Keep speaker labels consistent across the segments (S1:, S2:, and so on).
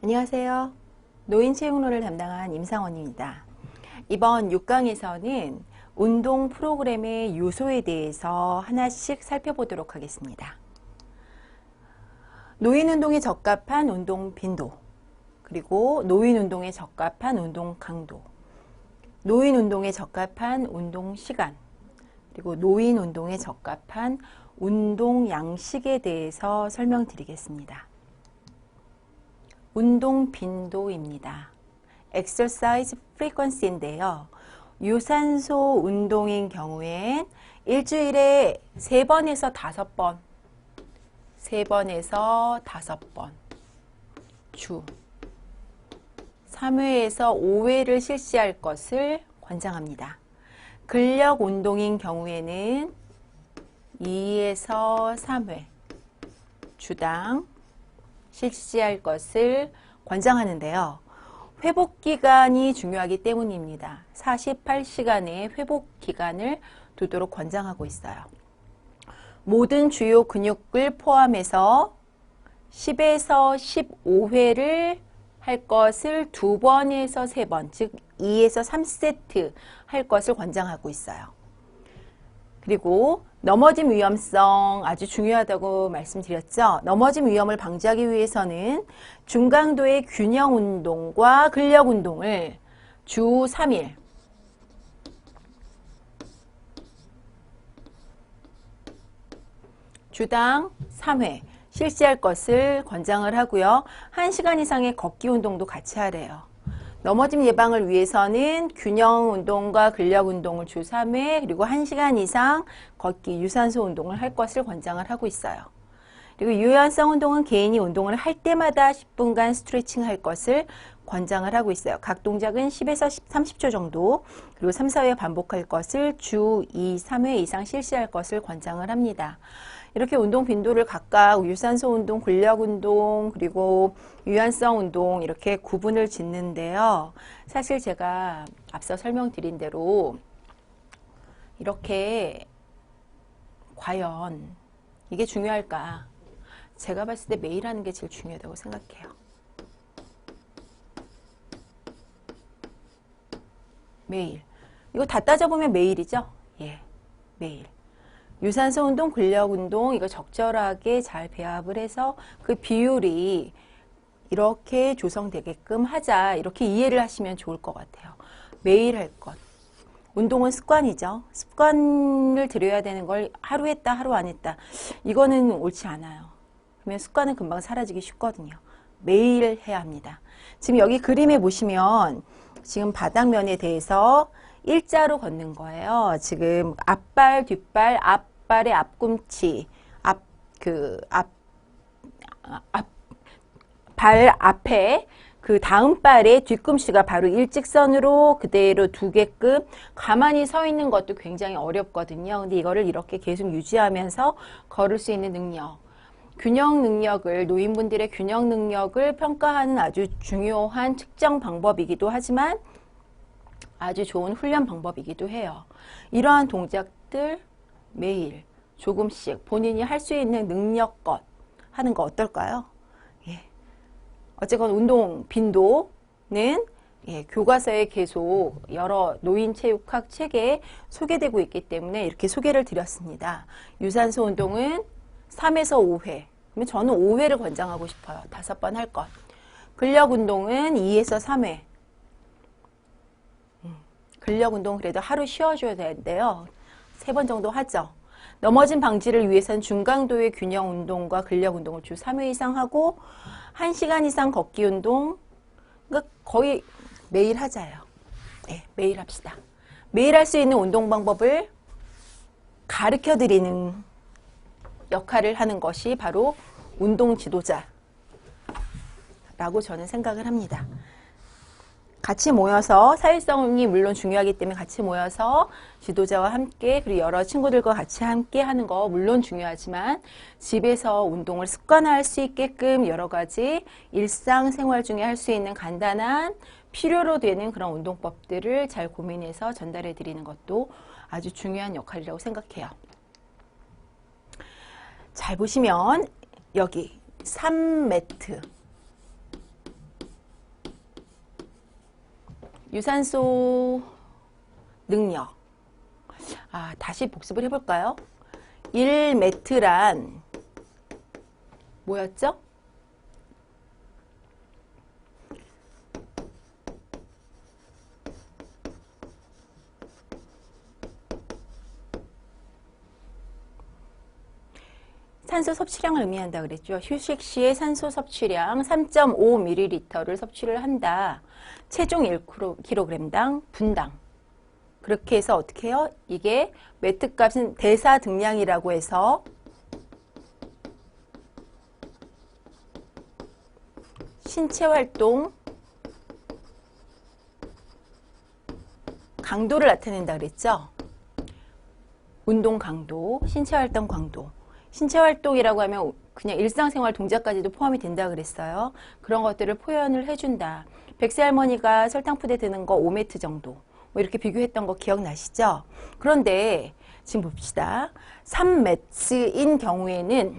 S1: 안녕하세요. 노인체육론을 담당한 임상원입니다. 이번 6강에서는 운동 프로그램의 요소에 대해서 하나씩 살펴보도록 하겠습니다. 노인운동에 적합한 운동 빈도, 그리고 노인운동에 적합한 운동 강도, 노인운동에 적합한 운동 시간, 그리고 노인운동에 적합한 운동 양식에 대해서 설명드리겠습니다. 운동 빈도입니다. exercise frequency인데요. 유산소 운동인 경우엔 일주일에 3번에서 5번, 3번에서 5번, 주 3회에서 5회를 실시할 것을 권장합니다. 근력 운동인 경우에는 2에서 3회 주당 실시할 것을 권장하는데요. 회복 기간이 중요하기 때문입니다. 48시간의 회복 기간을 두도록 권장하고 있어요. 모든 주요 근육을 포함해서 10에서 15회를 할 것을 2번에서 3번, 즉 2에서 3세트 할 것을 권장하고 있어요. 그리고 넘어짐 위험성 아주 중요하다고 말씀드렸죠. 넘어짐 위험을 방지하기 위해서는 중강도의 균형 운동과 근력 운동을 주 3일 주당 3회 실시할 것을 권장을 하고요. 1시간 이상의 걷기 운동도 같이 하래요. 넘어짐 예방을 위해서는 균형 운동과 근력 운동을 주 3회 그리고 1시간 이상 걷기 유산소 운동을 할 것을 권장을 하고 있어요. 그리고 유연성 운동은 개인이 운동을 할 때마다 10분간 스트레칭 할 것을 권장을 하고 있어요. 각 동작은 10에서 30초 정도 그리고 3, 4회 반복할 것을 주 2, 3회 이상 실시할 것을 권장을 합니다. 이렇게 운동 빈도를 각각 유산소 운동, 근력 운동, 그리고 유연성 운동 이렇게 구분을 짓는데요. 사실 제가 앞서 설명드린 대로 이렇게 과연 이게 중요할까? 제가 봤을 때 매일 하는 게 제일 중요하다고 생각해요. 매일. 이거 다 따져보면 매일이죠? 예, 매일. 유산소 운동, 근력 운동 이거 적절하게 잘 배합을 해서 그 비율이 이렇게 조성되게끔 하자 이렇게 이해를 하시면 좋을 것 같아요. 매일 할 것. 운동은 습관이죠. 습관을 들여야 되는 걸 하루 했다 하루 안 했다 이거는 옳지 않아요. 그러면 습관은 금방 사라지기 쉽거든요. 매일 해야 합니다. 지금 여기 그림에 보시면 지금 바닥면에 대해서 일자로 걷는 거예요. 지금 앞발, 뒷발, 앞발의 앞꿈치, 발 앞에 그 다음 발의 뒤꿈치가 바로 일직선으로 그대로 두게끔 가만히 서 있는 것도 굉장히 어렵거든요. 근데 이거를 이렇게 계속 유지하면서 걸을 수 있는 능력. 균형 능력을, 노인분들의 균형 능력을 평가하는 아주 중요한 측정 방법이기도 하지만 아주 좋은 훈련 방법이기도 해요. 이러한 동작들 매일 조금씩 본인이 할 수 있는 능력껏 하는 거 어떨까요? 예. 어쨌건 운동 빈도는 교과서에 계속 여러 노인체육학 책에 소개되고 있기 때문에 이렇게 소개를 드렸습니다. 유산소 운동은 3에서 5회. 그러면 저는 5회를 권장하고 싶어요. 5번 할 것. 근력 운동은 2에서 3회. 근력 운동 그래도 하루 쉬어줘야 되는데요. 3번 정도 하죠. 넘어짐 방지를 위해서는 중강도의 균형 운동과 근력 운동을 주 3회 이상 하고 1시간 이상 걷기 운동 그러니까 거의 매일 하자요. 네, 매일 합시다. 매일 할 수 있는 운동 방법을 가르쳐 드리는 역할을 하는 것이 바로 운동 지도자라고 저는 생각을 합니다. 같이 모여서 사회성이 물론 중요하기 때문에 같이 모여서 지도자와 함께 그리고 여러 친구들과 같이 함께 하는 거 물론 중요하지만 집에서 운동을 습관화할 수 있게끔 여러 가지 일상생활 중에 할 수 있는 간단한 필요로 되는 그런 운동법들을 잘 고민해서 전달해 드리는 것도 아주 중요한 역할이라고 생각해요. 잘 보시면 여기 3매트 유산소 능력. 다시 복습을 해볼까요? 1m란 뭐였죠? 산소 섭취량을 의미한다 그랬죠. 휴식 시에 산소 섭취량 3.5ml를 섭취를 한다. 체중 1kg당 분당. 그렇게 해서 어떻게 해요? 이게 매트값은 대사 등량이라고 해서 신체 활동 강도를 나타낸다 그랬죠. 운동 강도, 신체 활동 강도. 신체 활동이라고 하면 그냥 일상생활 동작까지도 포함이 된다 그랬어요. 그런 것들을 표현을 해준다. 백세 할머니가 설탕푸대 드는 거 5m 정도. 뭐 이렇게 비교했던 거 기억나시죠? 그런데 지금 봅시다. 3매트인 경우에는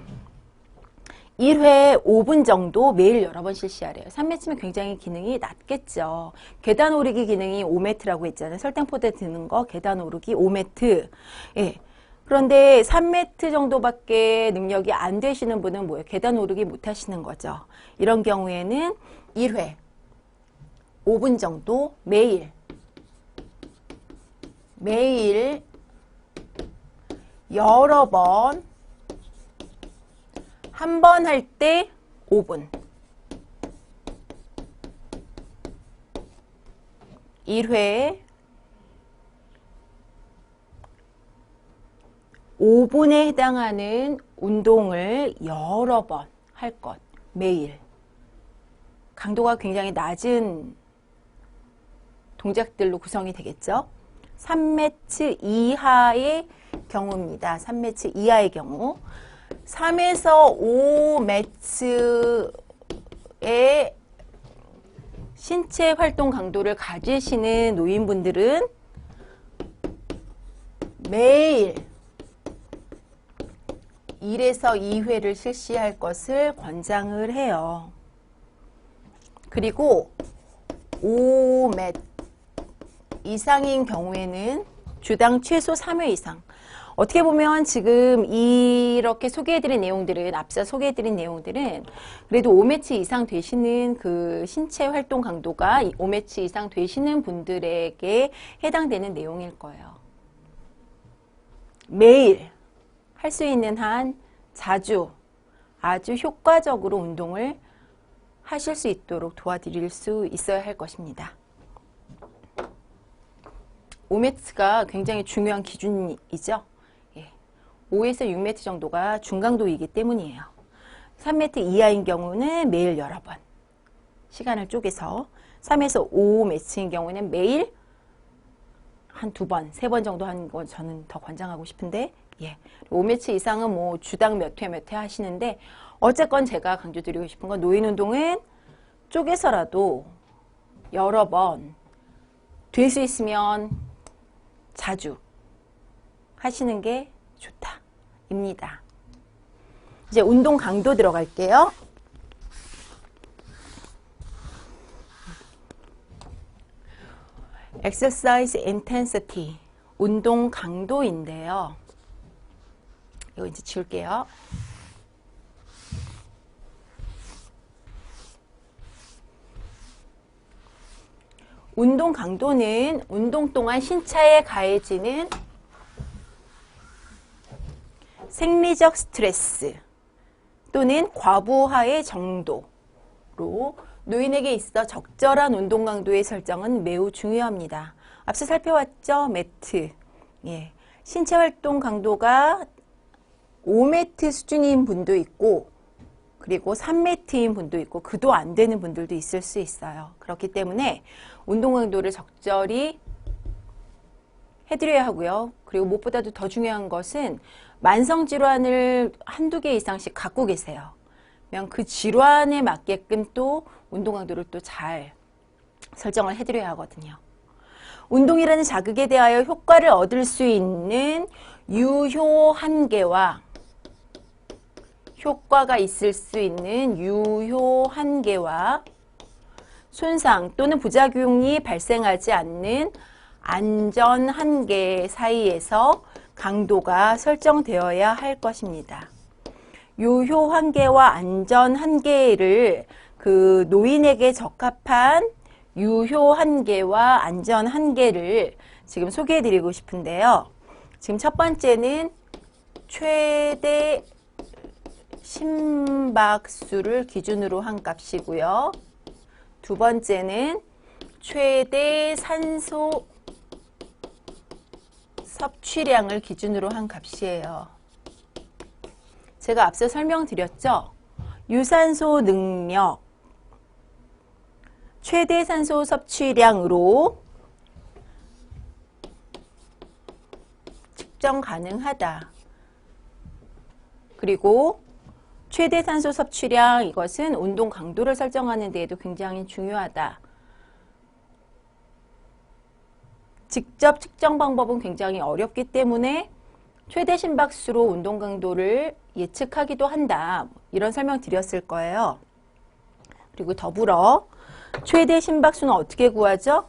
S1: 1회 5분 정도 매일 여러 번 실시하래요. 3매트면 굉장히 기능이 낮겠죠. 계단 오르기 기능이 5m라고 했잖아요. 설탕포대 드는 거 계단 오르기 5m. 예. 그런데 3m 정도밖에 능력이 안 되시는 분은 뭐예요? 계단 오르기 못 하시는 거죠. 이런 경우에는 1회 5분 정도 매일 여러 번 한 번 할 때 5분 1회 5분에 해당하는 운동을 여러 번 할 것, 매일. 강도가 굉장히 낮은 동작들로 구성이 되겠죠. 3매트 이하의 경우입니다. 3매트 이하의 경우. 3에서 5매트의 신체 활동 강도를 가지시는 노인분들은 매일 1에서 2회를 실시할 것을 권장을 해요. 그리고 5매 이상인 경우에는 주당 최소 3회 이상. 어떻게 보면 지금 이렇게 소개해드린 내용들은, 앞서 소개해드린 내용들은 그래도 5매트 이상 되시는 그 신체 활동 강도가 5매트 이상 되시는 분들에게 해당되는 내용일 거예요. 매일 할 수 있는 한 자주 아주 효과적으로 운동을 하실 수 있도록 도와드릴 수 있어야 할 것입니다. 5매트가 굉장히 중요한 기준이죠. 5에서 6매트 정도가 중강도이기 때문이에요. 3매트 이하인 경우는 매일 여러 번 시간을 쪼개서 3에서 5매트인 경우는 매일 한 2번, 3번 정도 하는 건 저는 더 권장하고 싶은데 5매트 이상은 뭐 주당 몇 회 하시는데 어쨌건 제가 강조드리고 싶은 건 노인 운동은 쪼개서라도 여러 번 될 수 있으면 자주 하시는 게 좋다 입니다. 이제 운동 강도 들어갈게요. exercise intensity 운동 강도인데요. 이거 이제 지울게요. 운동 강도는 운동 동안 신체에 가해지는 생리적 스트레스 또는 과부하의 정도로 노인에게 있어 적절한 운동 강도의 설정은 매우 중요합니다. 앞서 살펴봤죠? 매트. 신체 활동 강도가 5매트 수준인 분도 있고 그리고 3매트인 분도 있고 그도 안 되는 분들도 있을 수 있어요. 그렇기 때문에 운동 강도를 적절히 해드려야 하고요. 그리고 무엇보다도 더 중요한 것은 만성질환을 한두 개 이상씩 갖고 계세요. 그러면 그 질환에 맞게끔 또 운동 강도를 또 잘 설정을 해드려야 하거든요. 운동이라는 자극에 대하여 효과를 얻을 수 있는 유효 한계와 효과가 있을 수 있는 유효 한계와 손상 또는 부작용이 발생하지 않는 안전 한계 사이에서 강도가 설정되어야 할 것입니다. 유효 한계와 안전 한계를 그 노인에게 적합한 유효 한계와 안전 한계를 지금 소개해 드리고 싶은데요. 지금 첫 번째는 최대 심박수를 기준으로 한 값이고요. 두 번째는 최대 산소 섭취량을 기준으로 한 값이에요. 제가 앞서 설명드렸죠? 유산소 능력, 최대 산소 섭취량으로 측정 가능하다. 그리고 최대 산소 섭취량, 이것은 운동 강도를 설정하는 데에도 굉장히 중요하다. 직접 측정 방법은 굉장히 어렵기 때문에 최대 심박수로 운동 강도를 예측하기도 한다. 이런 설명 드렸을 거예요. 그리고 더불어 최대 심박수는 어떻게 구하죠?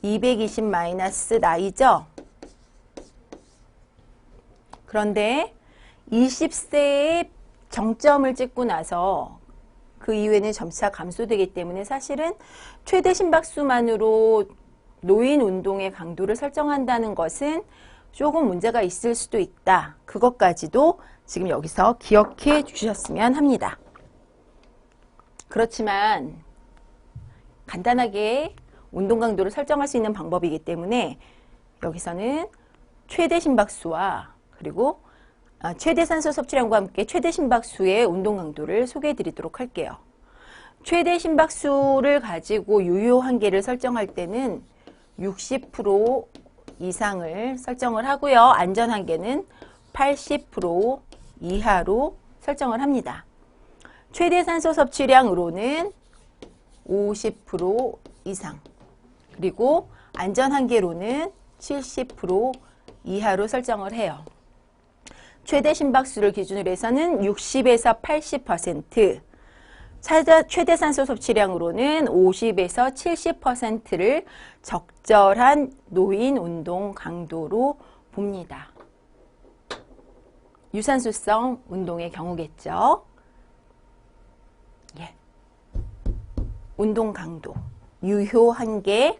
S1: 220 마이너스 나이죠? 그런데 20세에 정점을 찍고 나서 그 이후에는 점차 감소되기 때문에 사실은 최대 심박수만으로 노인 운동의 강도를 설정한다는 것은 조금 문제가 있을 수도 있다. 그것까지도 지금 여기서 기억해 주셨으면 합니다. 그렇지만 간단하게 운동 강도를 설정할 수 있는 방법이기 때문에 여기서는 최대 심박수와 그리고 최대 산소 섭취량과 함께 최대 심박수의 운동 강도를 소개해 드리도록 할게요. 최대 심박수를 가지고 유효 한계를 설정할 때는 60% 이상을 설정을 하고요. 안전 한계는 80% 이하로 설정을 합니다. 최대 산소 섭취량으로는 50% 이상, 그리고 안전 한계로는 70% 이하로 설정을 해요. 최대 심박수를 기준으로 해서는 60에서 80%, 최대 산소 섭취량으로는 50에서 70%를 적절한 노인 운동 강도로 봅니다. 유산소성 운동의 경우겠죠. 예. 운동 강도, 유효 한계,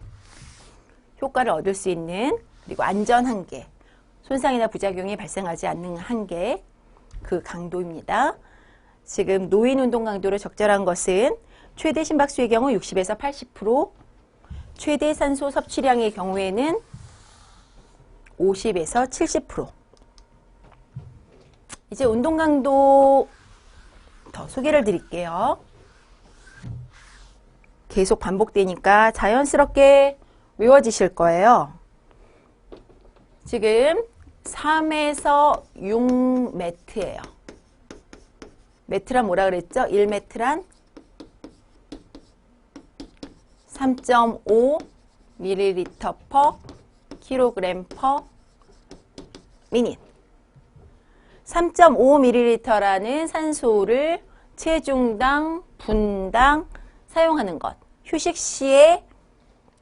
S1: 효과를 얻을 수 있는, 그리고 안전 한계, 손상이나 부작용이 발생하지 않는 한계, 그 강도입니다. 지금 노인 운동 강도로 적절한 것은 최대 심박수의 경우 60에서 80%, 최대 산소 섭취량의 경우에는 50에서 70%. 이제 운동 강도 더 소개를 드릴게요. 계속 반복되니까 자연스럽게 외워지실 거예요. 지금 3에서 6매트예요. 매트란 뭐라 그랬죠? 1매트란 3.5 ml per kg per minute. 3.5ml라는 산소를 체중당, 분당 사용하는 것. 휴식 시에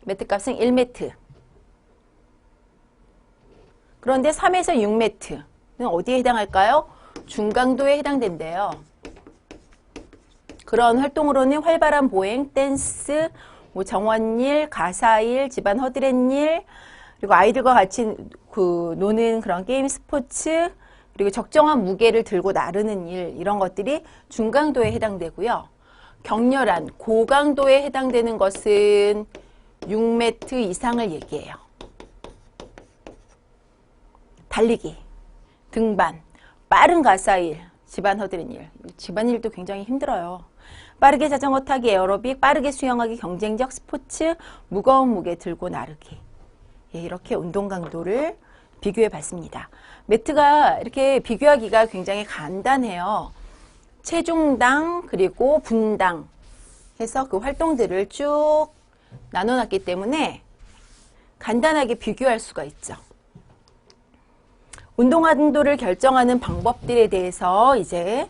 S1: 매트값은 1매트. 그런데 3에서 6매트는 어디에 해당할까요? 중강도에 해당된대요. 그런 활동으로는 활발한 보행, 댄스, 정원일, 가사일, 집안 허드렛일, 그리고 아이들과 같이 노는 그런 게임 스포츠, 그리고 적정한 무게를 들고 나르는 일, 이런 것들이 중강도에 해당되고요. 격렬한 고강도에 해당되는 것은 6매트 이상을 얘기해요. 달리기, 등반, 빠른 가사일, 집안 허드렛일. 집안일도 굉장히 힘들어요. 빠르게 자전거 타기, 에어로빅, 빠르게 수영하기, 경쟁적 스포츠, 무거운 무게 들고 나르기. 예, 이렇게 운동 강도를 비교해 봤습니다. 매트가 이렇게 비교하기가 굉장히 간단해요. 체중당 그리고 분당 해서 그 활동들을 쭉 나눠놨기 때문에 간단하게 비교할 수가 있죠. 운동 강도를 결정하는 방법들에 대해서 이제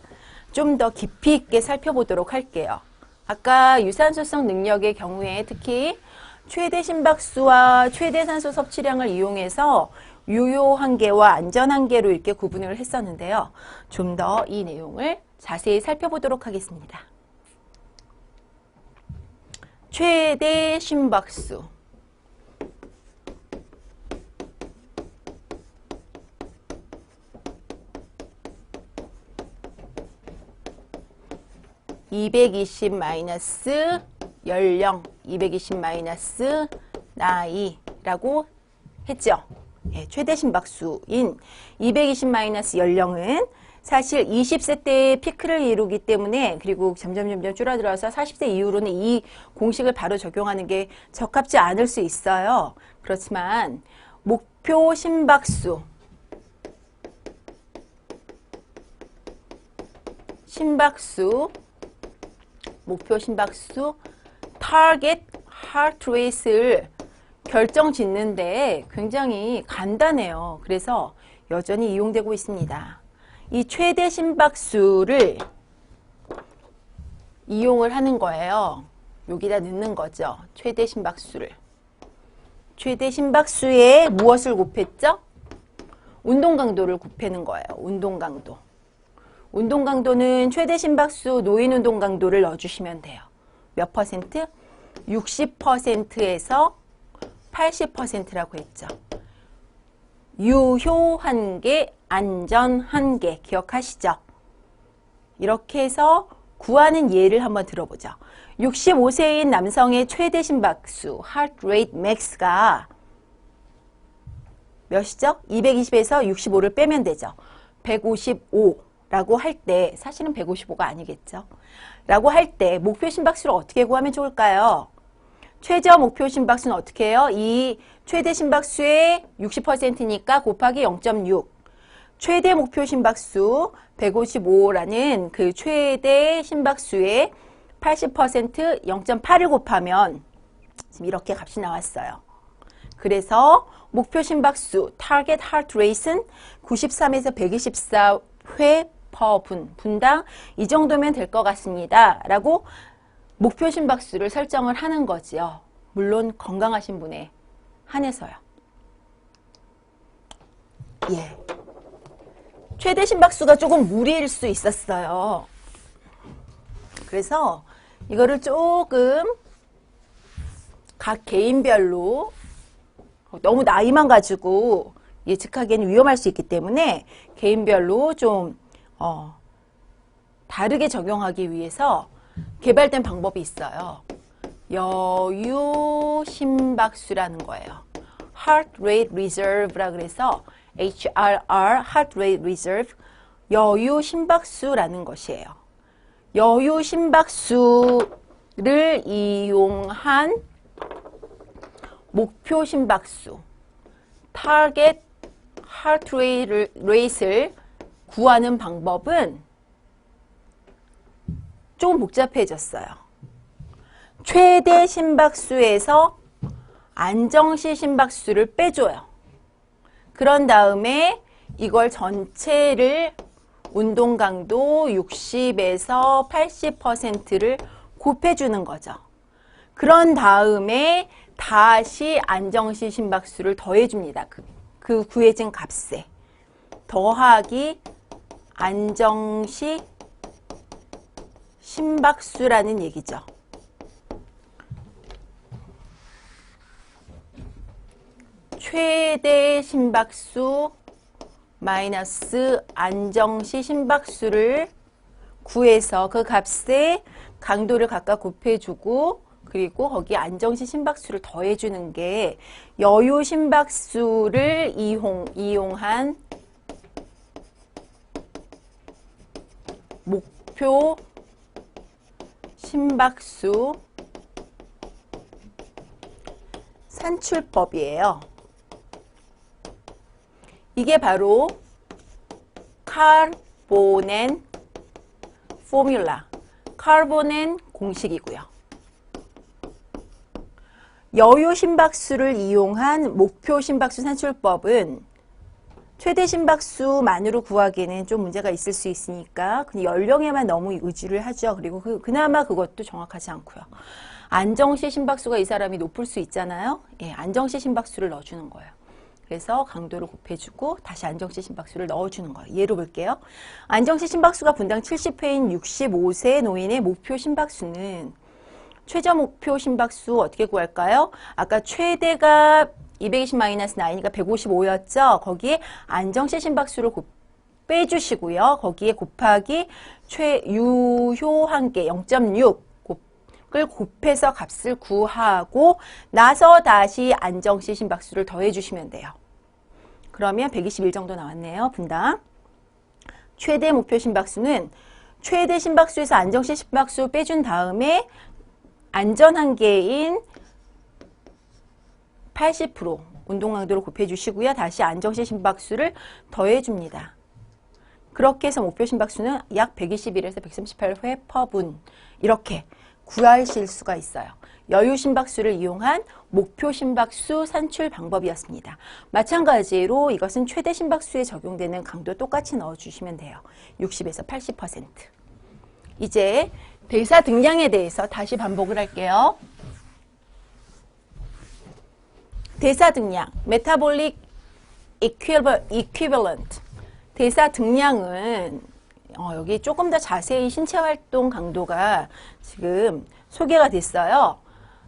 S1: 좀 더 깊이 있게 살펴보도록 할게요. 아까 유산소성 능력의 경우에 특히 최대 심박수와 최대 산소 섭취량을 이용해서 유효 한계와 안전 한계로 이렇게 구분을 했었는데요. 좀 더 이 내용을 자세히 살펴보도록 하겠습니다. 최대 심박수. (220) 마이너스 연령, 220 마이너스 나이라고 했죠. 예, 최대 심박수인 220 마이너스 연령은 사실 20세 때 피크를 이루기 때문에, 그리고 점점 줄어들어서 40세 이후로는 이 공식을 바로 적용하는 게 적합지 않을 수 있어요. 그렇지만 목표 심박수, 목표 심박수, target heart rate를 결정 짓는데 굉장히 간단해요. 그래서 여전히 이용되고 있습니다. 이 최대 심박수를 이용을 하는 거예요. 여기다 넣는 거죠. 최대 심박수를. 최대 심박수에 무엇을 곱했죠? 운동 강도를 곱하는 거예요. 운동 강도. 운동 강도는 최대 심박수 노인 운동 강도를 넣어주시면 돼요. 몇 퍼센트? 60%에서 80%라고 했죠. 유효 한계, 안전 한계 기억하시죠? 이렇게 해서 구하는 예를 한번 들어보죠. 65세인 남성의 최대 심박수, heart rate max가 몇이죠? 220에서 65를 빼면 되죠. 155라고 할 때, 사실은 155가 아니겠죠. 라고 할 때 목표 심박수를 어떻게 구하면 좋을까요? 최저 목표 심박수는 어떻게 해요? 이 최대 심박수의 60%니까 곱하기 0.6. 최대 목표 심박수 155라는 그 최대 심박수의 80% 0.8을 곱하면 지금 이렇게 값이 나왔어요. 그래서 목표 심박수 target heart rate는 93에서 124회 per 분당 이 정도면 될 것 같습니다. 라고 목표 심박수를 설정을 하는 거지요. 물론 건강하신 분에 한해서요. 예. 최대 심박수가 조금 무리일 수 있었어요. 그래서 이거를 조금 각 개인별로 너무 나이만 가지고 예측하기에는 위험할 수 있기 때문에 개인별로 좀 다르게 적용하기 위해서 개발된 방법이 있어요. 여유 심박수라는 거예요. Heart Rate Reserve라 그래서 HRR, Heart Rate Reserve, 여유 심박수라는 것이에요. 여유 심박수를 이용한 목표 심박수, Target Heart Rate를 구하는 방법은 조금 복잡해졌어요. 최대 심박수에서 안정시 심박수를 빼줘요. 그런 다음에 이걸 전체를 운동 강도 60에서 80%를 곱해주는 거죠. 그런 다음에 다시 안정시 심박수를 더해줍니다. 그 구해진 값에 더하기 안정시 심박수라는 얘기죠. 최대 심박수 마이너스 안정시 심박수를 구해서 그 값에 강도를 각각 곱해주고 그리고 거기에 안정시 심박수를 더해주는 게 여유 심박수를 이용한 목표 심박수 산출법이에요. 이게 바로 카르보넨 포뮬라, 카르보넨 공식이고요. 여유 심박수를 이용한 목표 심박수 산출법은 최대 심박수만으로 구하기에는 좀 문제가 있을 수 있으니까 그냥 연령에만 너무 의지를 하죠. 그리고 그나마 그것도 정확하지 않고요. 안정시 심박수가 이 사람이 높을 수 있잖아요. 예, 안정시 심박수를 넣어주는 거예요. 그래서 강도를 곱해주고 다시 안정시 심박수를 넣어주는 거예요. 예로 볼게요. 안정시 심박수가 분당 70회인 65세 노인의 목표 심박수는 최저 목표 심박수 어떻게 구할까요? 아까 최대가 220-9이니까 155였죠? 거기에 안정시 심박수를 빼주시고요. 거기에 곱하기 유효 한계 0.6 을 곱해서 값을 구하고 나서 다시 안정시 심박수를 더해 주시면 돼요. 그러면 121 정도 나왔네요. 분당. 최대 목표 심박수는 최대 심박수에서 안정시 심박수 빼준 다음에 안전 한계인 80% 운동 강도를 곱해 주시고요. 다시 안정시 심박수를 더해 줍니다. 그렇게 해서 목표 심박수는 약 121에서 138회 퍼분 이렇게 구하실 수가 있어요. 여유 심박수를 이용한 목표 심박수 산출 방법이었습니다. 마찬가지로 이것은 최대 심박수에 적용되는 강도 똑같이 넣어주시면 돼요. 60에서 80%. 이제 대사 등량에 대해서 다시 반복을 할게요. 대사 등량, metabolic equivalent. 대사 등량은 여기 조금 더 자세히 신체 활동 강도가 지금 소개가 됐어요.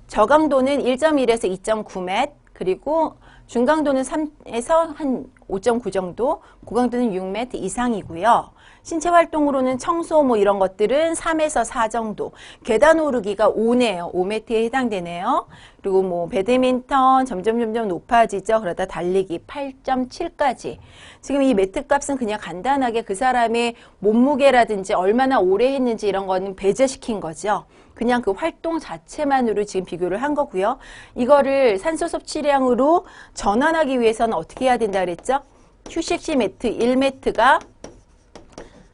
S1: 저강도는 1.1에서 2.9m, 그리고 중강도는 3에서 한 5.9 정도, 고강도는 6m 이상이고요. 신체 활동으로는 청소 뭐 이런 것들은 3에서 4 정도. 계단 오르기가 5네요. 5m에 해당되네요. 그리고 뭐 배드민턴 점점 높아지죠. 그러다 달리기 8.7까지. 지금 이 매트 값은 그냥 간단하게 그 사람의 몸무게라든지 얼마나 오래 했는지 이런 거는 배제시킨 거죠. 그냥 그 활동 자체만으로 지금 비교를 한 거고요. 이거를 산소 섭취량으로 전환하기 위해서는 어떻게 해야 된다 그랬죠? 휴식시 매트 1매트가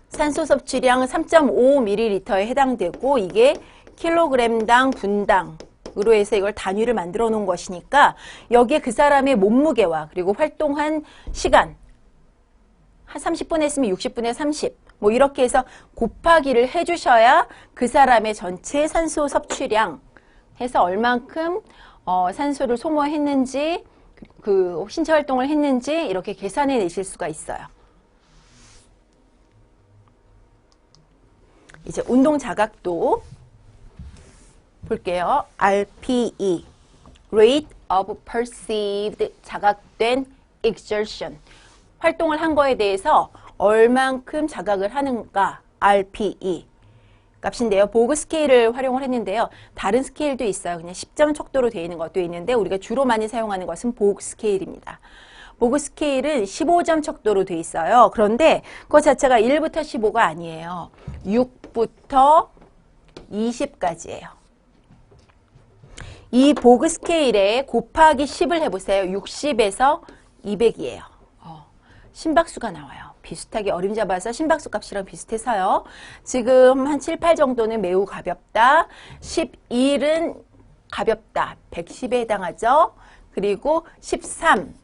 S1: 산소 섭취량 3.5ml에 해당되고 이게 킬로그램당 분당으로 해서 이걸 단위를 만들어 놓은 것이니까 여기에 그 사람의 몸무게와 그리고 활동한 시간 한 30분 했으면 60분에 30 뭐 이렇게 해서 곱하기를 해주셔야 그 사람의 전체 산소 섭취량 해서 얼만큼 산소를 소모했는지 그 신체 활동을 했는지 이렇게 계산해 내실 수가 있어요. 이제 운동 자각도 볼게요. RPE, Rate of Perceived 자각된 Exertion. 활동을 한 거에 대해서 얼만큼 자각을 하는가, RPE 값인데요. 보그 스케일을 활용을 했는데요. 다른 스케일도 있어요. 그냥 10점 척도로 되어 있는 것도 있는데 우리가 주로 많이 사용하는 것은 보그 스케일입니다. 보그 스케일은 15점 척도로 되어 있어요. 그런데 그 자체가 1부터 15가 아니에요. 6부터 20까지예요. 이 보그 스케일에 곱하기 10을 해보세요. 60에서 200이에요. 심박수가 나와요. 비슷하게 어림잡아서 심박수 값이랑 비슷해서요. 지금 한 7, 8 정도는 매우 가볍다. 11은 가볍다. 110에 해당하죠. 그리고 13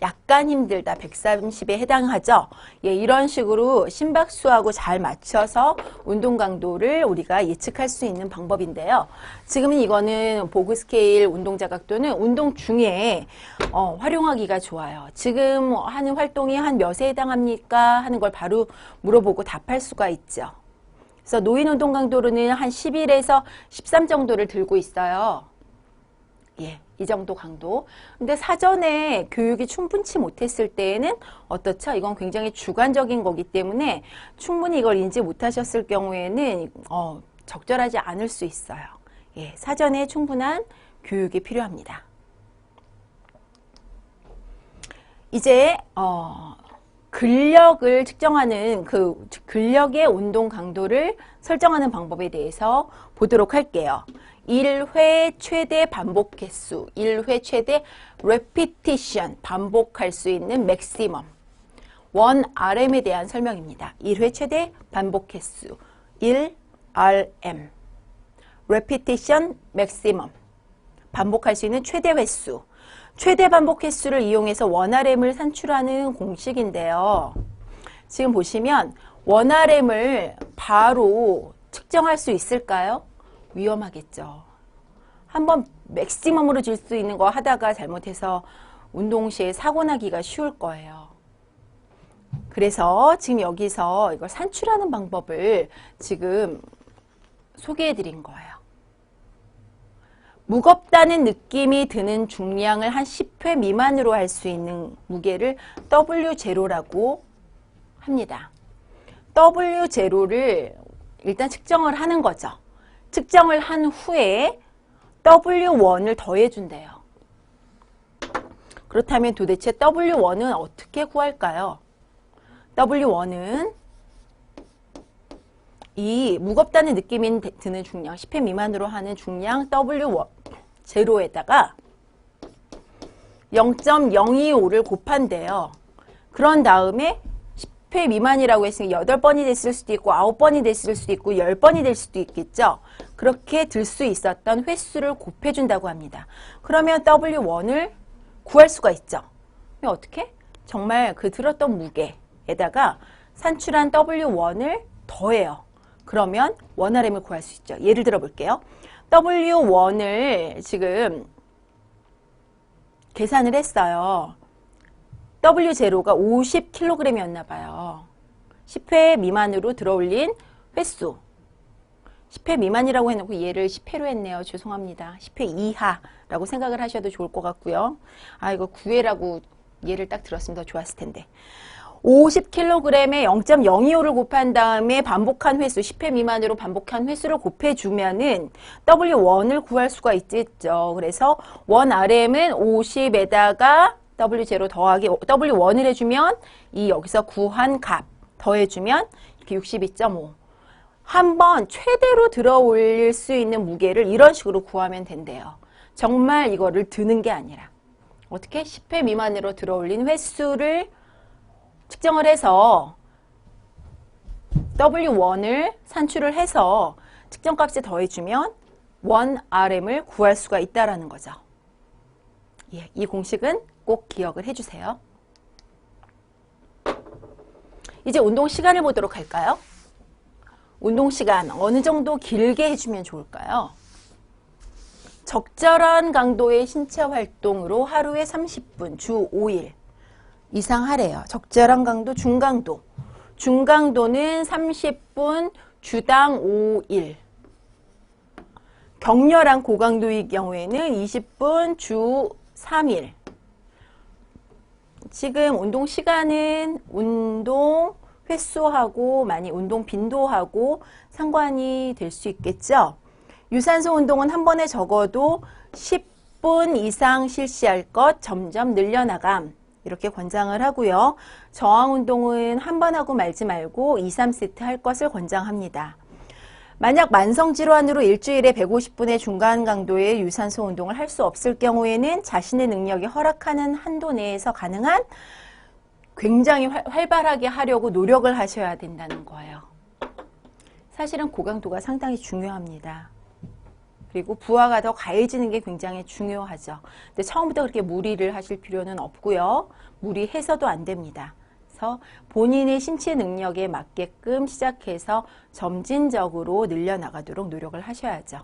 S1: 약간 힘들다. 130에 해당하죠. 예, 이런 식으로 심박수하고 잘 맞춰서 운동 강도를 우리가 예측할 수 있는 방법인데요. 지금은 이거는 보그 스케일 운동 자각도는 운동 중에 활용하기가 좋아요. 지금 하는 활동이 한 몇에 해당합니까? 하는 걸 바로 물어보고 답할 수가 있죠. 그래서 노인 운동 강도로는 한 11에서 13 정도를 들고 있어요. 예, 이 정도 강도. 근데 사전에 교육이 충분치 못했을 때에는 어떻죠? 이건 굉장히 주관적인 거기 때문에 충분히 이걸 인지 못하셨을 경우에는 적절하지 않을 수 있어요. 예, 사전에 충분한 교육이 필요합니다. 이제 근력을 측정하는 그 근력의 운동 강도를 설정하는 방법에 대해서 보도록 할게요. 1회 최대 반복 횟수, 1회 최대 repetition, 반복할 수 있는 maximum. 1RM에 대한 설명입니다. 1회 최대 반복 횟수, 1RM. repetition maximum, 반복할 수 있는 최대 횟수. 최대 반복 횟수를 이용해서 원RM을 산출하는 공식인데요. 지금 보시면 원RM을 바로 측정할 수 있을까요? 위험하겠죠. 한번 맥시멈으로 줄 수 있는 거 하다가 잘못해서 운동 시에 사고 나기가 쉬울 거예요. 그래서 지금 여기서 이걸 산출하는 방법을 지금 소개해 드린 거예요. 무겁다는 느낌이 드는 중량을 한 10회 미만으로 할 수 있는 무게를 W0라고 합니다. W0를 일단 측정을 하는 거죠. 측정을 한 후에 W1을 더해준대요. 그렇다면 도대체 W1은 어떻게 구할까요? W1은 이 무겁다는 느낌이 드는 중량, 10회 미만으로 하는 중량 W0에다가 0.025를 곱한대요. 그런 다음에 10회 미만이라고 했으니까 8번이 됐을 수도 있고 9번이 됐을 수도 있고 10번이 될 수도 있겠죠. 그렇게 들 수 있었던 횟수를 곱해준다고 합니다. 그러면 W1을 구할 수가 있죠. 어떻게? 정말 그 들었던 무게에다가 산출한 W1을 더해요. 그러면 원RM을 구할 수 있죠. 예를 들어 볼게요. W1을 지금 계산을 했어요. W0가 50kg이었나 봐요. 10회 미만으로 들어올린 횟수. 10회 미만이라고 해놓고 얘를 10회로 했네요. 죄송합니다. 10회 이하라고 생각을 하셔도 좋을 것 같고요. 아, 이거 9회라고 얘를 딱 들었으면 더 좋았을 텐데. 50kg에 0.025를 곱한 다음에 반복한 횟수, 10회 미만으로 반복한 횟수를 곱해주면은 W1을 구할 수가 있겠죠. 그래서 원RM은 50에다가 W0 더하기 W1을 해주면 이 여기서 구한 값 더해주면 이렇게 62.5. 한번 최대로 들어 올릴 수 있는 무게를 이런 식으로 구하면 된대요. 정말 이거를 드는 게 아니라 어떻게 10회 미만으로 들어 올린 횟수를 측정을 해서 W1을 산출을 해서 측정값에 더해주면 원RM을 구할 수가 있다는 거죠. 예, 이 공식은 꼭 기억을 해주세요. 이제 운동 시간을 보도록 할까요? 운동 시간 어느 정도 길게 해주면 좋을까요? 적절한 강도의 신체 활동으로 하루에 30분, 주 5일 이상 하래요. 적절한 강도, 중강도. 중강도는 30분, 주당 5일. 격렬한 고강도의 경우에는 20분, 주 3일. 지금 운동 시간은 운동 횟수하고 많이 운동 빈도하고 상관이 될 수 있겠죠. 유산소 운동은 한 번에 적어도 10분 이상 실시할 것, 점점 늘려나감 이렇게 권장을 하고요. 저항 운동은 한 번 하고 말지 말고 2, 3세트 할 것을 권장합니다. 만약 만성질환으로 일주일에 150분의 중간 강도의 유산소 운동을 할 수 없을 경우에는 자신의 능력이 허락하는 한도 내에서 가능한 굉장히 활발하게 하려고 노력을 하셔야 된다는 거예요. 사실은 고강도가 상당히 중요합니다. 그리고 부하가 더 가해지는 게 굉장히 중요하죠. 근데 처음부터 그렇게 무리를 하실 필요는 없고요. 무리해서도 안 됩니다. 그래서 본인의 신체 능력에 맞게끔 시작해서 점진적으로 늘려나가도록 노력을 하셔야죠.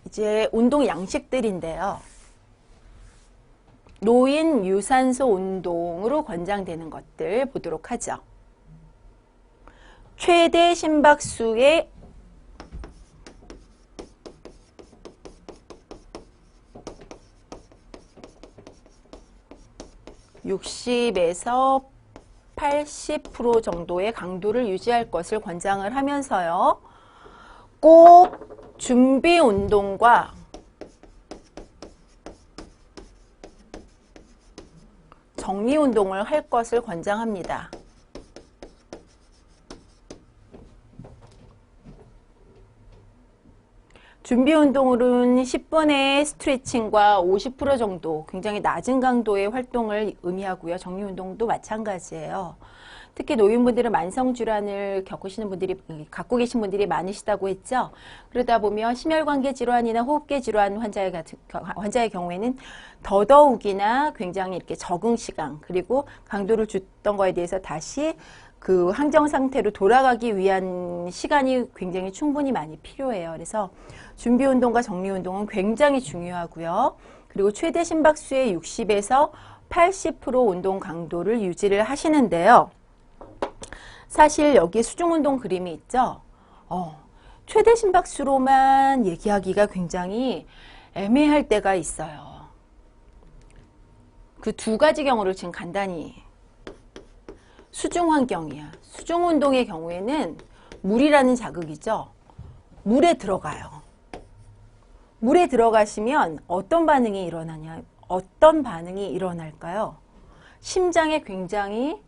S1: 이제 운동 양식들인데요. 노인 유산소 운동으로 권장되는 것들 보도록 하죠. 최대 심박수의 60에서 80% 정도의 강도를 유지할 것을 권장을 하면서요. 꼭 준비 운동과 정리 운동을 할 것을 권장합니다. 준비 운동으로는 10분의 스트레칭과 50% 정도 굉장히 낮은 강도의 활동을 의미하고요. 정리 운동도 마찬가지예요. 특히 노인분들은 만성질환을 갖고 계신 분들이 많으시다고 했죠. 그러다 보면 심혈관계 질환이나 호흡기 질환 환자의 경우에는 더더욱이나 굉장히 이렇게 적응 시간 그리고 강도를 줬던 거에 대해서 다시 그 항정 상태로 돌아가기 위한 시간이 굉장히 충분히 많이 필요해요. 그래서 준비 운동과 정리 운동은 굉장히 중요하고요. 그리고 최대 심박수의 60에서 80% 운동 강도를 유지를 하시는데요. 사실 여기 수중 운동 그림이 있죠. 최대 심박수로만 얘기하기가 굉장히 애매할 때가 있어요. 그 두 가지 경우를 지금 간단히 수중 환경이야. 수중 운동의 경우에는 물이라는 자극이죠. 물에 들어가요. 물에 들어가시면 어떤 반응이 일어날까요? 심장에 굉장히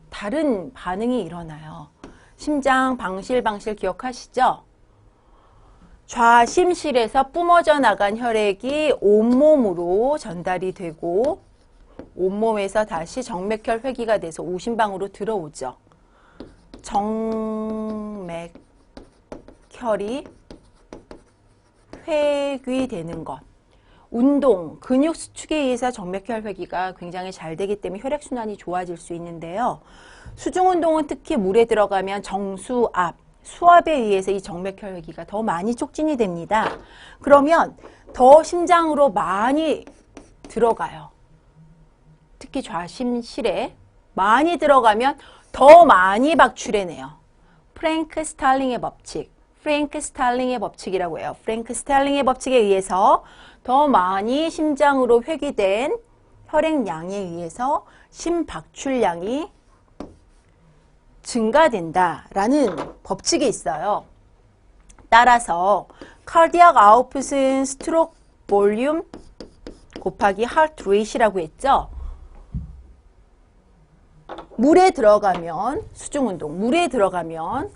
S1: 다른 반응이 일어나요. 심장 방실방실 기억하시죠? 좌심실에서 뿜어져 나간 혈액이 온몸으로 전달이 되고 온몸에서 다시 정맥혈 회귀가 돼서 오심방으로 들어오죠. 정맥혈이 회귀되는 것. 운동, 근육 수축에 의해서 정맥혈 회귀가 굉장히 잘 되기 때문에 혈액순환이 좋아질 수 있는데요. 수중운동은 특히 물에 들어가면 정수압, 수압에 의해서 이 정맥혈 회귀가 더 많이 촉진이 됩니다. 그러면 더 심장으로 많이 들어가요. 특히 좌심실에 많이 들어가면 더 많이 박출해내요. 프랭크 스탈링의 법칙. 프랭크 스탈링의 법칙이라고 해요. 프랭크 스탈링의 법칙에 의해서 더 많이 심장으로 회귀된 혈액량에 의해서 심박출량이 증가된다라는 법칙이 있어요. 따라서 cardiac output은 stroke volume 곱하기 heart rate이라고 했죠. 물에 들어가면 수중운동, 물에 들어가면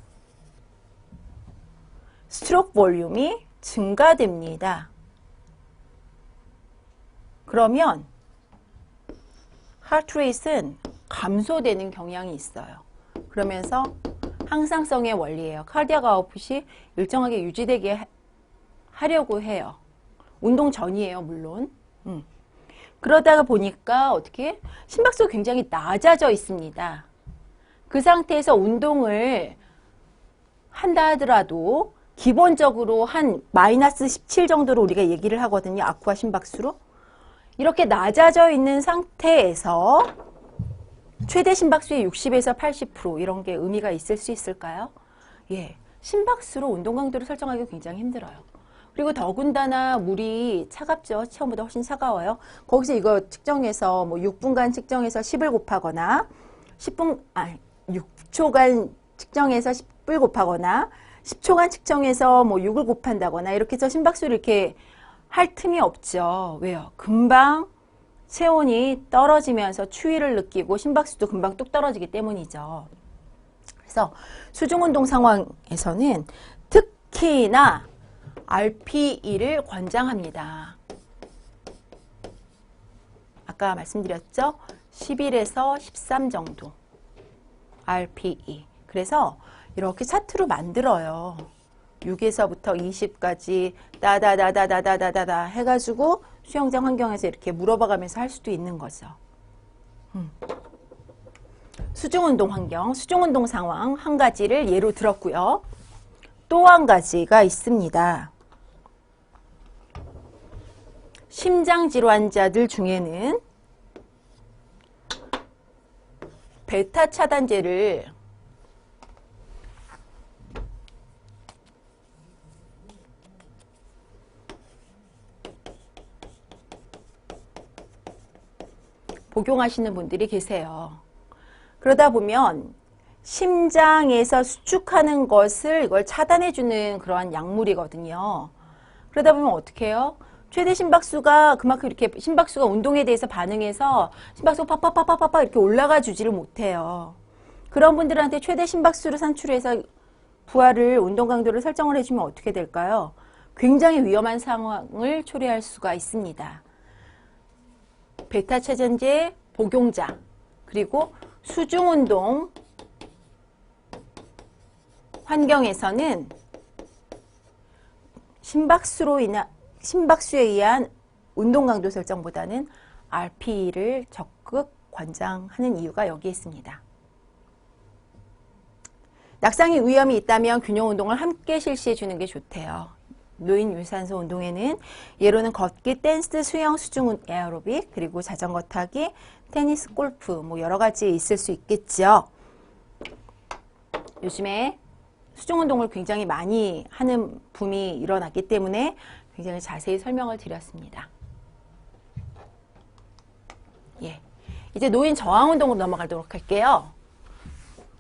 S1: 스트로크 볼륨이 증가됩니다. 그러면 하트레이트는 감소되는 경향이 있어요. 그러면서 항상성의 원리예요. 카디악 아웃풋이 일정하게 유지되게 하려고 해요. 운동 전이에요, 물론. 그러다가 보니까 어떻게 심박수가 굉장히 낮아져 있습니다. 그 상태에서 운동을 한다 하더라도 기본적으로 한 마이너스 17 정도로 우리가 얘기를 하거든요. 아쿠아 심박수로. 이렇게 낮아져 있는 상태에서 최대 심박수의 60에서 80% 이런 게 의미가 있을 수 있을까요? 예, 심박수로 운동 강도를 설정하기 굉장히 힘들어요. 그리고 더군다나 물이 차갑죠. 체온보다 훨씬 차가워요. 거기서 이거 측정해서 뭐 6분간 측정해서 10을 곱하거나 6초간 측정해서 10을 곱하거나 10초간 측정해서 뭐 6을 곱한다거나 이렇게 해서 심박수를 이렇게 할 틈이 없죠. 왜요? 금방 체온이 떨어지면서 추위를 느끼고 심박수도 금방 뚝 떨어지기 때문이죠. 그래서 수중운동 상황에서는 특히나 RPE를 권장합니다. 아까 말씀드렸죠? 11에서 13 정도 RPE. 그래서 이렇게 차트로 만들어요. 6에서부터 20까지 따다다다다다다다 해가지고 수영장 환경에서 이렇게 물어봐가면서 할 수도 있는 거죠. 수중운동 환경, 수중운동 상황 한 가지를 예로 들었고요. 또 한 가지가 있습니다. 심장질환자들 중에는 베타 차단제를 복용하시는 분들이 계세요. 그러다 보면 심장에서 수축하는 것을 이걸 차단해주는 그러한 약물이거든요. 그러다 보면 어떻게 해요? 최대 심박수가 그만큼 이렇게 심박수가 운동에 대해서 반응해서 심박수가 팍팍팍팍팍 이렇게 올라가 주지를 못해요. 그런 분들한테 최대 심박수를 산출해서 부하를 운동 강도를 설정을 해주면 어떻게 될까요? 굉장히 위험한 상황을 초래할 수가 있습니다. 베타 차단제 복용자 그리고 수중운동 환경에서는 심박수에 의한 운동 강도 설정보다는 RPE를 적극 권장하는 이유가 여기에 있습니다. 낙상의 위험이 있다면 균형 운동을 함께 실시해 주는 게 좋대요. 노인 유산소 운동에는 예로는 걷기, 댄스, 수영, 수중 에어로빅, 그리고 자전거 타기, 테니스, 골프 뭐 여러 가지 있을 수 있겠죠. 요즘에 수중 운동을 굉장히 많이 하는 붐이 일어났기 때문에 굉장히 자세히 설명을 드렸습니다. 예. 이제 노인 저항 운동으로 넘어가도록 할게요.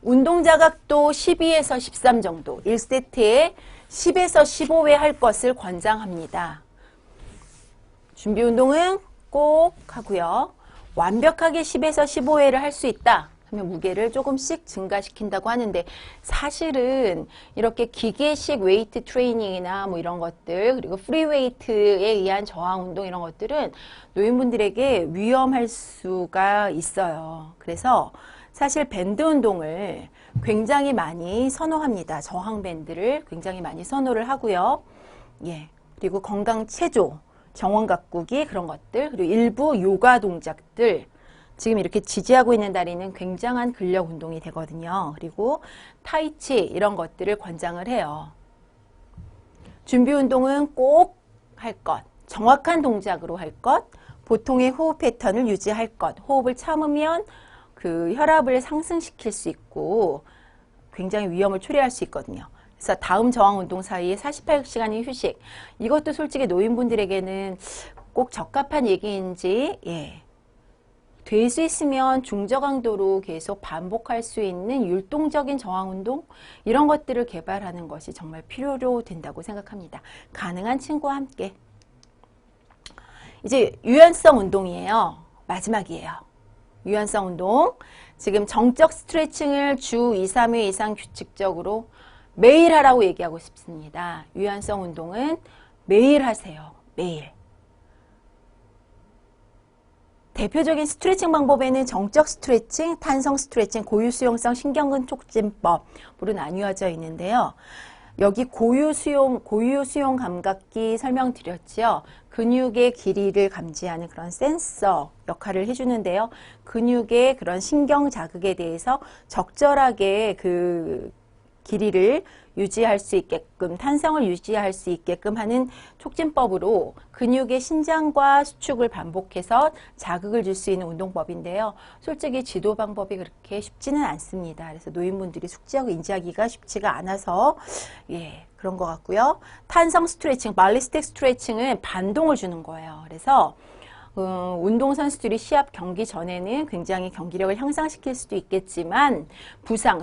S1: 운동 자각도 12에서 13 정도, 1세트에 10에서 15회 할 것을 권장합니다. 준비 운동은 꼭 하고요. 완벽하게 10에서 15회를 할 수 있다 하면 무게를 조금씩 증가시킨다고 하는데, 사실은 이렇게 기계식 웨이트 트레이닝이나 뭐 이런 것들, 그리고 프리웨이트에 의한 저항 운동 이런 것들은 노인분들에게 위험할 수가 있어요. 그래서 사실 밴드 운동을 굉장히 많이 선호합니다. 저항 밴드를 굉장히 많이 선호를 하고요. 예. 그리고 건강 체조, 정원 가꾸기 그런 것들, 그리고 일부 요가 동작들, 지금 이렇게 지지하고 있는 다리는 굉장한 근력 운동이 되거든요. 그리고 타이치 이런 것들을 권장을 해요. 준비 운동은 꼭 할 것, 정확한 동작으로 할 것, 보통의 호흡 패턴을 유지할 것, 호흡을 참으면 그 혈압을 상승시킬 수 있고 굉장히 위험을 초래할 수 있거든요. 그래서 다음 저항 운동 사이에 48시간의 휴식, 이것도 솔직히 노인분들에게는 꼭 적합한 얘기인지, 예, 될 수 있으면 중저강도로 계속 반복할 수 있는 율동적인 저항 운동 이런 것들을 개발하는 것이 정말 필요로 된다고 생각합니다. 가능한 친구와 함께. 이제 유연성 운동이에요. 마지막이에요. 유연성 운동. 지금 정적 스트레칭을 주 2, 3회 이상 규칙적으로 매일 하라고 얘기하고 싶습니다. 유연성 운동은 매일 하세요. 매일. 대표적인 스트레칭 방법에는 정적 스트레칭, 탄성 스트레칭, 고유수용성 신경근 촉진법으로 나뉘어져 있는데요. 여기 고유수용 감각기 설명드렸죠. 근육의 길이를 감지하는 그런 센서 역할을 해주는데요. 근육의 그런 신경 자극에 대해서 적절하게 그 길이를 유지할 수 있게끔, 탄성을 유지할 수 있게끔 하는 촉진법으로 근육의 신장과 수축을 반복해서 자극을 줄 수 있는 운동법인데요. 솔직히 지도 방법이 그렇게 쉽지는 않습니다. 그래서 노인분들이 숙지하고 인지하기가 쉽지가 않아서, 예, 그런 것 같고요. 탄성 스트레칭, 발리스틱 스트레칭은 반동을 주는 거예요. 그래서 운동선수들이 시합 경기 전에는 굉장히 경기력을 향상시킬 수도 있겠지만 부상,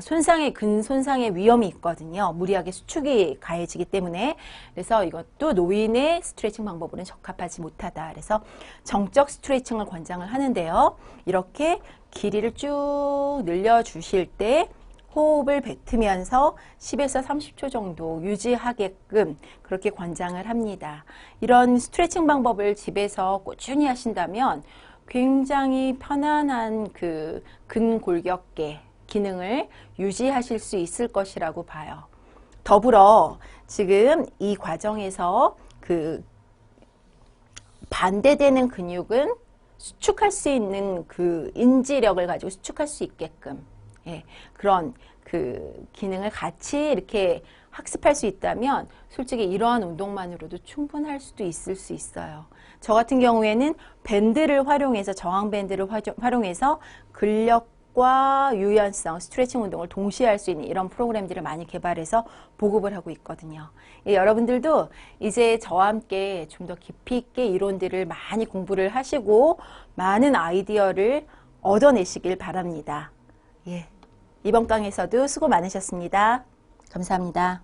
S1: 근손상의 위험이 있거든요. 무리하게 수축이 가해지기 때문에. 그래서 이것도 노인의 스트레칭 방법으로는 적합하지 못하다. 그래서 정적 스트레칭을 권장을 하는데요. 이렇게 길이를 쭉 늘려주실 때 호흡을 뱉으면서 10에서 30초 정도 유지하게끔 그렇게 권장을 합니다. 이런 스트레칭 방법을 집에서 꾸준히 하신다면 굉장히 편안한 그 근골격계 기능을 유지하실 수 있을 것이라고 봐요. 더불어 지금 이 과정에서 그 반대되는 근육은 수축할 수 있는 그 인지력을 가지고 수축할 수 있게끔, 예, 그런 그 기능을 같이 이렇게 학습할 수 있다면 솔직히 이러한 운동만으로도 충분할 수도 있을 수 있어요. 저 같은 경우에는 밴드를 활용해서, 저항 밴드를 활용해서 근력과 유연성, 스트레칭 운동을 동시에 할 수 있는 이런 프로그램들을 많이 개발해서 보급을 하고 있거든요. 예, 여러분들도 이제 저와 함께 좀 더 깊이 있게 이론들을 많이 공부를 하시고 많은 아이디어를 얻어내시길 바랍니다. 예. 이번 강에서도 수고 많으셨습니다. 감사합니다.